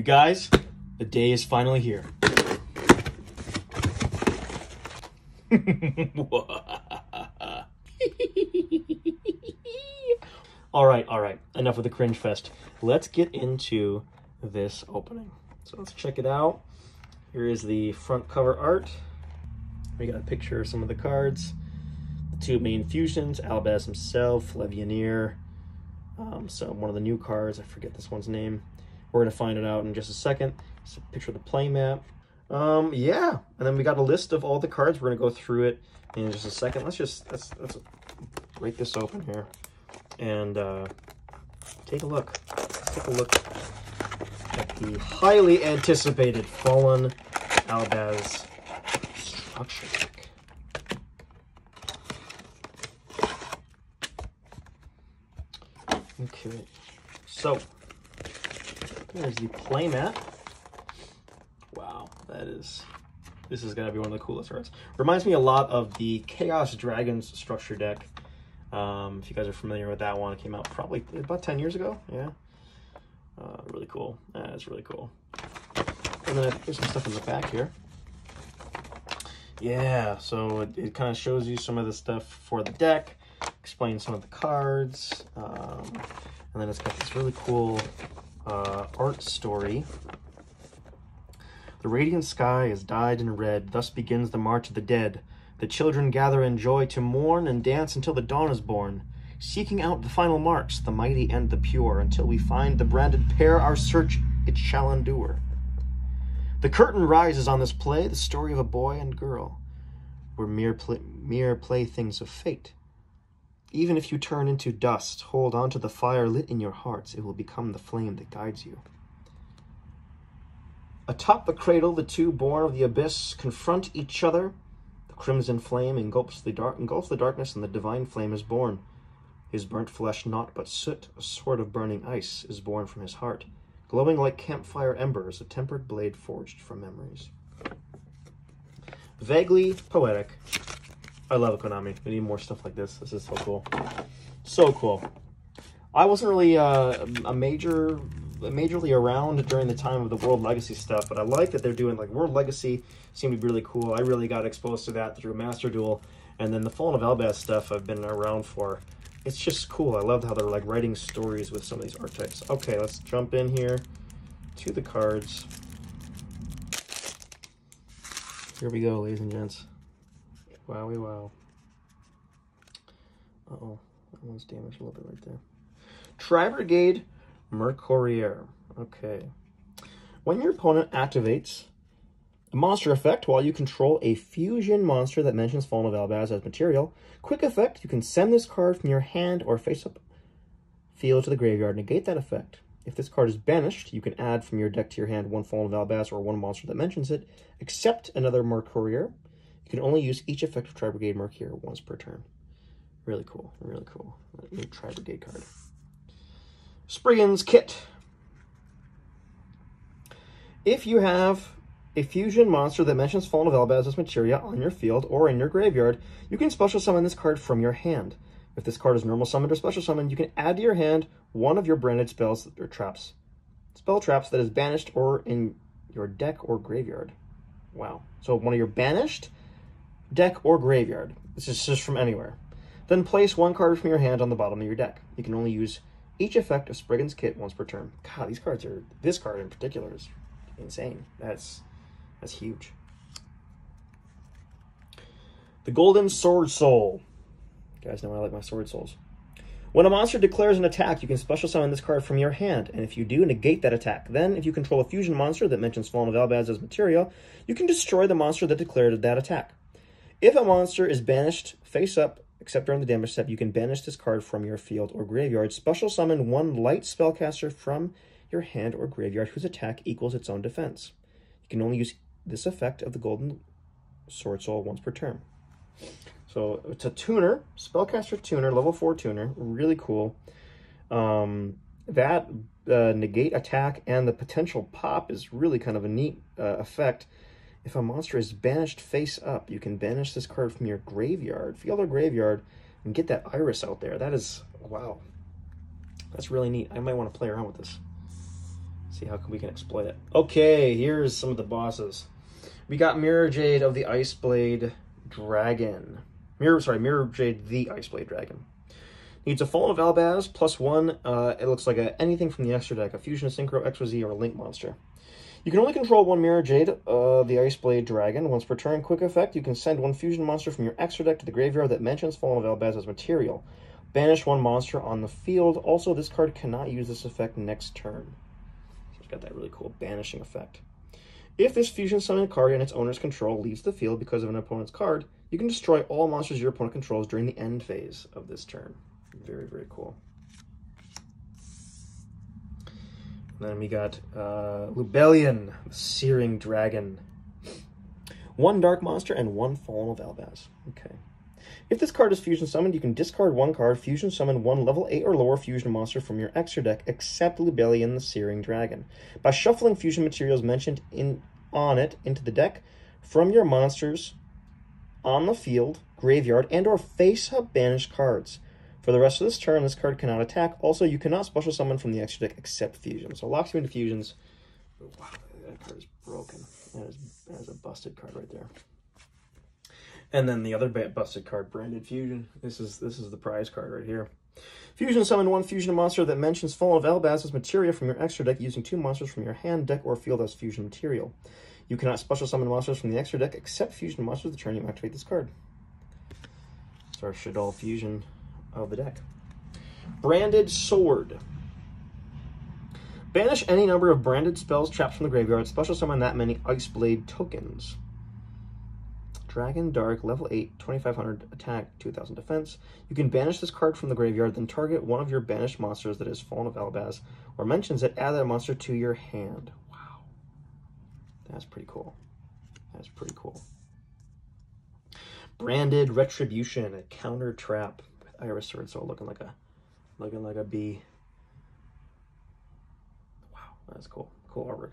You guys, the day is finally here. All right. Enough of the cringe fest. Let's get into this opening. So let's check it out. Here is the front cover art. We got a picture of some of the cards. The two main fusions, Albaz himself, Levianeer. So one of the new cards, I forget this one's name. We're gonna find it out in just a second. It's a picture of the playmat. Yeah, and then we got a list of all the cards. We're gonna go through it in just a second. Let's break this open here and take a look. Take a look at the highly anticipated Fallen Albaz structure deck. Okay, so there's the playmat. Wow, this is gonna be one of the coolest arts. Reminds me a lot of the Chaos Dragons structure deck. If you guys are familiar with that one, it came out probably about 10 years ago. Yeah, really cool. It's really cool. And then there's some stuff in the back here. Yeah, so it kind of shows you some of the stuff for the deck, explains some of the cards, and then it's got this really cool art story. The radiant sky is dyed in red, thus begins the march of the dead. The children gather in joy to mourn and dance until the dawn is born. Seeking out the final marks, the mighty and the pure, until we find the branded pair, our search it shall endure. The curtain rises on this play, the story of a boy and girl. We're mere playthings of fate. Even if you turn into dust, hold on to the fire lit in your hearts. It will become the flame that guides you. Atop the cradle, the two born of the abyss confront each other. The crimson flame engulfs the darkness, and the divine flame is born. His burnt flesh naught but soot, a sword of burning ice, is born from his heart. Glowing like campfire embers, a tempered blade forged from memories. Vaguely poetic. I love it, Konami. We need more stuff like this. This is so cool. So cool. I wasn't really majorly around during the time of the World Legacy stuff, but I like that they're doing, like, World Legacy seemed to be really cool. I really got exposed to that through Master Duel, and then the Fallen of Albaz stuff I've been around for. It's just cool. I love how they're, like, writing stories with some of these archetypes. Okay, let's jump in here to the cards. Here we go, ladies and gents. Wowie wow. Uh-oh, that one's damaged a little bit right there. Tri-Brigade Mercurier. Okay. When your opponent activates a monster effect while you control a fusion monster that mentions Fallen of Albaz as material, quick effect, you can send this card from your hand or face-up field to the graveyard. Negate that effect. If this card is banished, you can add from your deck to your hand one Fallen of Albaz or one monster that mentions it, except another Mercurier. You can only use each effect of Tri-Brigade Mercurier once per turn. Really cool. Really cool. New Tri-Brigade card. Spriggan's Kit. If you have a fusion monster that mentions Fallen of Albaz as materia on your field or in your graveyard, you can special summon this card from your hand. If this card is normal summoned or special summoned, you can add to your hand one of your branded spells or traps. Spell traps that is banished or in your deck or graveyard. Wow. So one of your banished, deck, or graveyard. This is just from anywhere. Then place one card from your hand on the bottom of your deck. You can only use each effect of Spriggan's Kit once per turn. God, these cards are... This card in particular is insane. That's huge. The Golden Sword Soul. You guys know I like my Sword Souls. When a monster declares an attack, you can special summon this card from your hand, and if you do, negate that attack. Then, if you control a fusion monster that mentions Fallen of Albaz as material, you can destroy the monster that declared that attack. If a monster is banished face up, except during the damage step, you can banish this card from your field or graveyard. Special summon one light spellcaster from your hand or graveyard whose attack equals its own defense. You can only use this effect of the Golden Sword Soul once per turn. So it's a tuner, spellcaster tuner, level 4 tuner, really cool. That negate attack and the potential pop is really kind of a neat effect. If a monster is banished face up, you can banish this card from your graveyard, field or graveyard, and get that iris out there. That is, wow. That's really neat. I might want to play around with this. See how we can exploit it. Okay, here's some of the bosses. We got Mirror Jade of the Iceblade Dragon. Mirror Jade the Iceblade Dragon. Needs a Fallen of Albaz, +1. It looks like anything from the extra deck, a Fusion, a Synchro, XYZ, or a Link monster. You can only control one Mirror Jade, the Iceblade Dragon. Once per turn, quick effect, you can send one Fusion monster from your extra deck to the graveyard that mentions Fallen of Albaz as material. Banish one monster on the field. Also, this card cannot use this effect next turn. So it's got that really cool banishing effect. If this Fusion summoned card in its owner's control leaves the field because of an opponent's card, you can destroy all monsters your opponent controls during the end phase of this turn. Very, very cool. And then we got Lubellion, the Searing Dragon. 1 dark monster and 1 Fallen of Albaz. Okay. If this card is Fusion summoned, you can discard 1 card, Fusion summon 1 level 8 or lower Fusion monster from your extra deck, except Lubellion, the Searing Dragon. By shuffling Fusion materials mentioned on it into the deck from your monsters on the field, graveyard, and or face-up banished cards. For the rest of this turn, this card cannot attack. Also, you cannot special summon from the extra deck except Fusion. So it locks you into Fusions. Wow, that card is broken. That is a busted card right there. And then the other busted card, Branded Fusion. This is the prize card right here. Fusion summon 1 Fusion monster that mentions Fallen of Albaz as materia from your extra deck using 2 monsters from your hand, deck, or field as Fusion material. You cannot special summon monsters from the extra deck except Fusion monsters the turn you activate this card. It's our Shaddoll Fusion of the deck. Branded Sword. Banish any number of branded spells trapped from the graveyard. Special summon that many Iceblade tokens. Dragon Dark, level 8, 2500 attack, 2000 defense. You can banish this card from the graveyard, then target one of your banished monsters that is Fallen of Albaz, or mentions it, add that monster to your hand. Wow. That's pretty cool. That's pretty cool. Branded Retribution, a counter trap. Iris Sword Soul looking like a bee. Wow, that's cool. Cool artwork.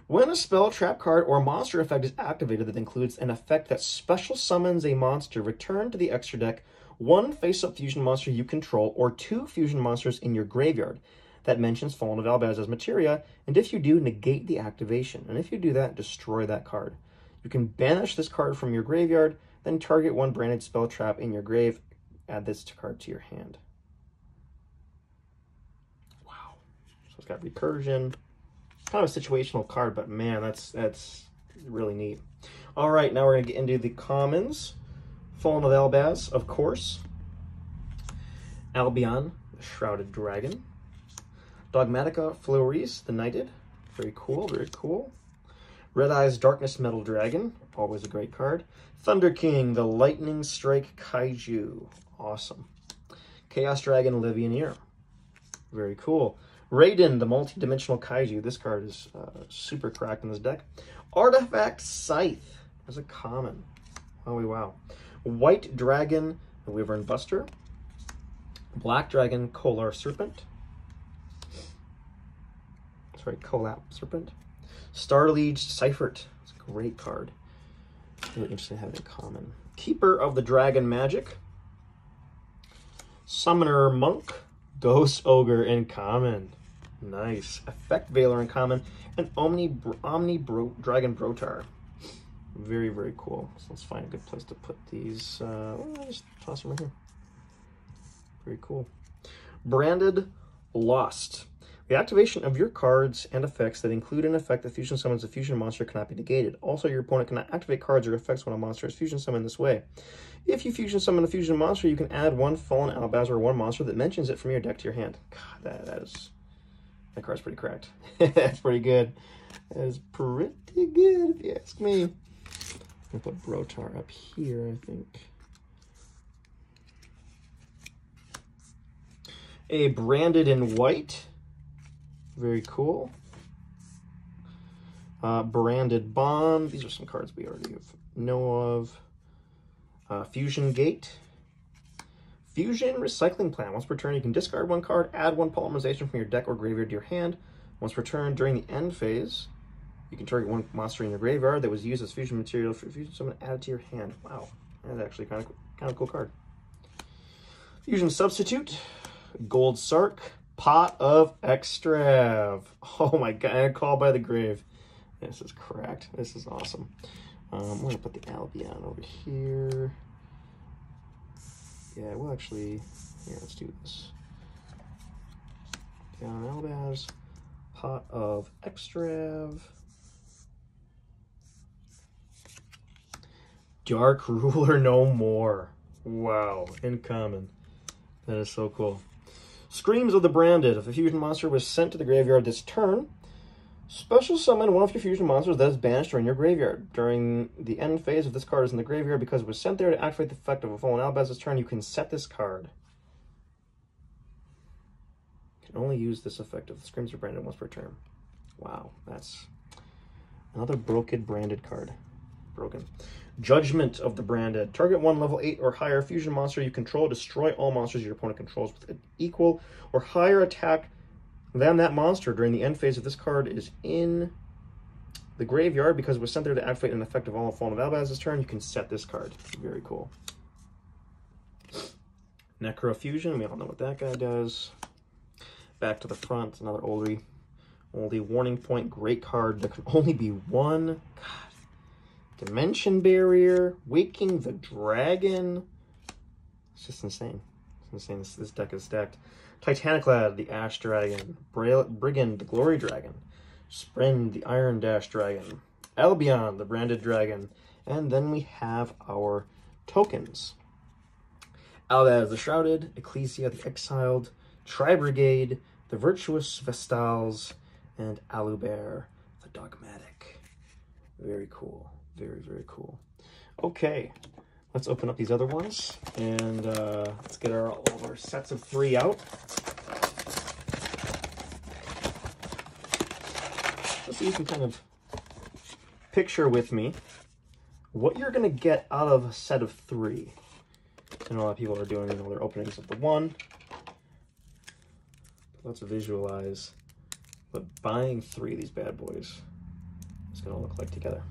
When a spell, trap card, or monster effect is activated that includes an effect that special summons a monster, return to the extra deck 1 face-up Fusion monster you control or 2 Fusion monsters in your graveyard that mentions Fallen of Albaz as materia, and if you do, negate the activation. And if you do that, destroy that card. You can banish this card from your graveyard, then target 1 branded spell trap in your grave. Add this card to your hand. Wow. So it's got recursion. Kind of a situational card, but man, that's really neat. All right, now we're going to get into the commons. Fallen of Albaz, of course. Albion, the Shrouded Dragon. Dogmatica Floris, the Knighted. Very cool, very cool. Red Eyes Darkness Metal Dragon, always a great card. Thunder King, the Lightning Strike Kaiju. Awesome. Chaos Dragon Livioneer. Very cool. Raiden, the multi-dimensional Kaiju. This card is super cracked in this deck. Artifact Scythe as a common. Oh, wow. White Dragon, the Wyvern Buster. Black Dragon, Kolar Serpent. Sorry, Collap Serpent. Starliege Seifert. It's a great card. Really interesting to have it in common. Keeper of the Dragon Magic. Summoner Monk. Ghost Ogre in common. Nice. Effect Veiler in common. And Omni Dragon Brotar. Very, very cool. So let's find a good place to put these. I'll just toss them right here. Very cool. Branded Lost. The activation of your cards and effects that include an effect that fusion summons a fusion monster cannot be negated. Also, your opponent cannot activate cards or effects when a monster is fusion summoned this way. If you fusion summon a fusion monster, you can add 1 Fallen Albaz or 1 monster that mentions it from your deck to your hand. God, that card's pretty cracked. That's pretty good. That is pretty good, if you ask me. I'm gonna put Brotar up here, I think. A Branded in White. Very cool. Branded Bond. These are some cards we already know of. Fusion Gate. Fusion Recycling Plan. Once per turn, you can discard 1 card, add 1 polymerization from your deck or graveyard to your hand. Once per turn, during the end phase, you can target 1 monster in your graveyard that was used as fusion material for fusion summon added to your hand. Wow, that's actually kind of cool card. Fusion Substitute. Gold Sark. Pot of Extrav. Oh my god, Called by the Grave. This is cracked. This is awesome. I'm going to put the Albion over here. Yeah, we'll actually... Here, let's do this. Down Albaz. Pot of Extrav. Dark Ruler No More. Wow, uncommon. That is so cool. Screams of the Branded. If a fusion monster was sent to the graveyard this turn, special summon one of your fusion monsters that is banished or in your graveyard. During the end phase of this card is in the graveyard because it was sent there to activate the effect of a fallen Albaz's turn, you can set this card. You can only use this effect if the Screams are branded once per turn. Wow, that's another broken branded card. Broken. Judgment of the Branded. Target one level 8 or higher fusion monster you control. Destroy all monsters your opponent controls with an equal or higher attack than that monster during the end phase of this card is in the graveyard because it was sent there to activate an effect of all fallen of Albaz's turn. You can set this card. Very cool. Necro Fusion. We all know what that guy does. Back to the front. Another oldie Warning Point. Great card. There can only be one. God. Dimension Barrier, Waking the Dragon. It's just insane. It's insane. This deck is stacked. Titaniclad, the Ash Dragon. Brigand, the Glory Dragon. Sprend, the Iron Dash Dragon. Albion, the Branded Dragon. And then we have our tokens. Albaz the Shrouded, Ecclesia the Exiled, Tri-Brigade, the Virtuous Vestals, and Alubear the Dogmatic. Very cool. Very, very cool. Okay, let's open up these other ones, and let's get all of our sets of 3 out. Just so you can kind of picture with me what you're going to get out of a set of 3. I know a lot of people are doing their openings of the 1. But let's visualize what buying 3 of these bad boys is going to look like together.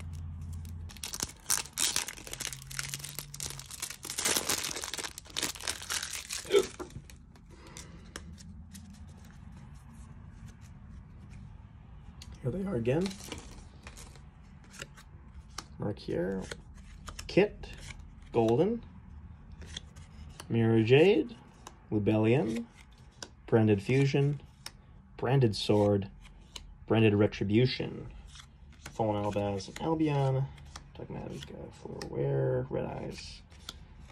Here they are again. Markier, Kit, Golden, Mirror Jade, Lubellion, Branded Fusion, Branded Sword, Branded Retribution, Fallen Albaz and Albion, Dogmatic, Florware, Red Eyes,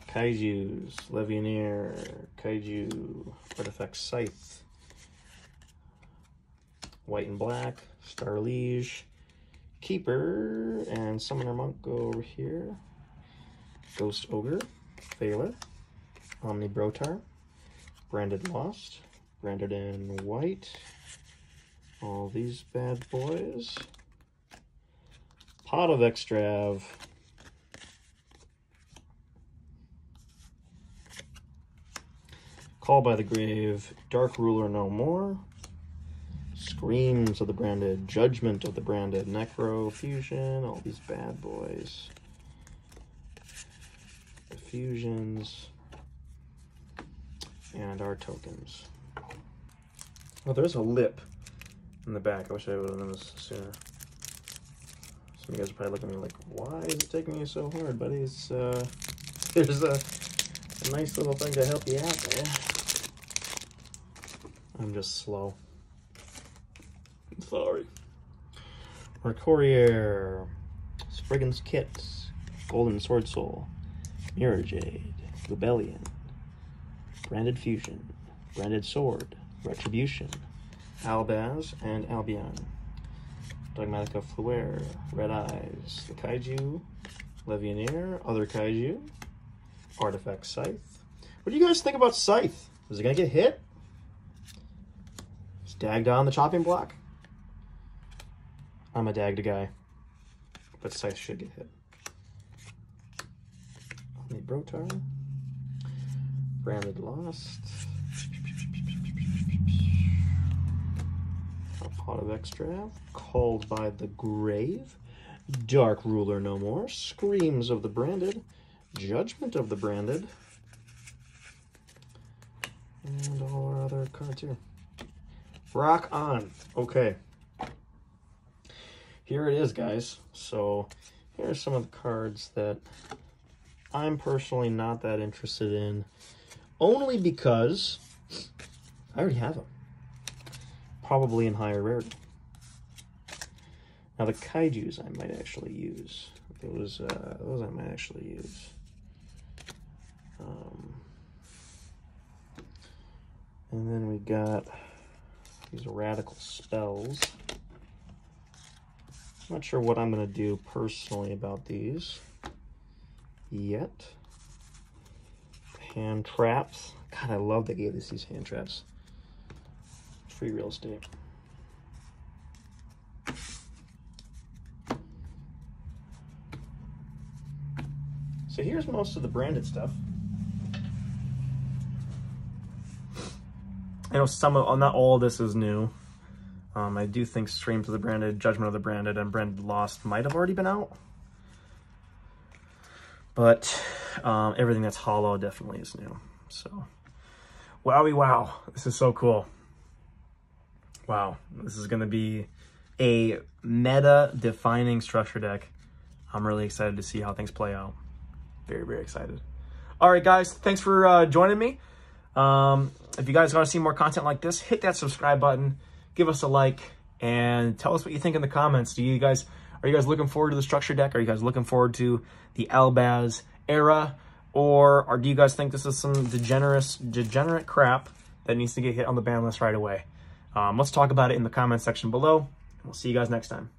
Kaijus, Legionnaire, Kaiju, Artifact Scythe, White and Black, Star Liege, Keeper, and Summoner Monk go over here. Ghost Ogre, Thaler, Omni Brotar, Branded Lost, branded in white. All these bad boys. Pot of Extrav. Called by the Grave, Dark Ruler No More. Screams of the Branded, Judgment of the Branded, Necro Fusion, all these bad boys. The fusions. And our tokens. Oh, there's a lip in the back. I wish I would have done this sooner. Some of you guys are probably looking at me like, why is it taking you so hard, buddy? It's, there's a nice little thing to help you out there. I'm just slow. Sorry. Courier, Spriggan's Kit, Golden Sword Soul, Mirror Jade, Rebellion, Branded Fusion, Branded Sword, Retribution, Albaz and Albion, Dogmatica Fleur, Red Eyes, the Kaiju, Legionnaire, other Kaiju, Artifact Scythe. What do you guys think about Scythe? Is it going to get hit? Is Dagged on the chopping block? I'm a Dagged guy, but Scythe should get hit. Omni Brotar, Branded Lost, a Pot of Extrav, Called by the Grave, Dark Ruler No More, Screams of the Branded, Judgment of the Branded, and all our other cards here. Rock on. Okay. Here it is, guys. So here are some of the cards that I'm personally not that interested in, only because I already have them. Probably in higher rarity. Now the kaijus I might actually use. Those I might actually use. And then we got these radical spells. Not sure what I'm going to do personally about these yet. Hand traps. God, I love they gave us these hand traps. Free real estate. So here's most of the branded stuff. I know not all of this is new. I do think Streams of the Branded, Judgment of the Branded, and Branded Lost might have already been out. But everything that's hollow definitely is new. So, wowie wow. This is so cool. Wow. This is going to be a meta-defining structure deck. I'm really excited to see how things play out. Very, very excited. All right, guys. Thanks for joining me. If you guys want to see more content like this, hit that subscribe button, give us a like, and tell us what you think in the comments. Are you guys looking forward to the structure deck? Are you guys looking forward to the Albaz era? Or do you guys think this is some degenerate crap that needs to get hit on the ban list right away? Let's talk about it in the comment section below. We'll see you guys next time.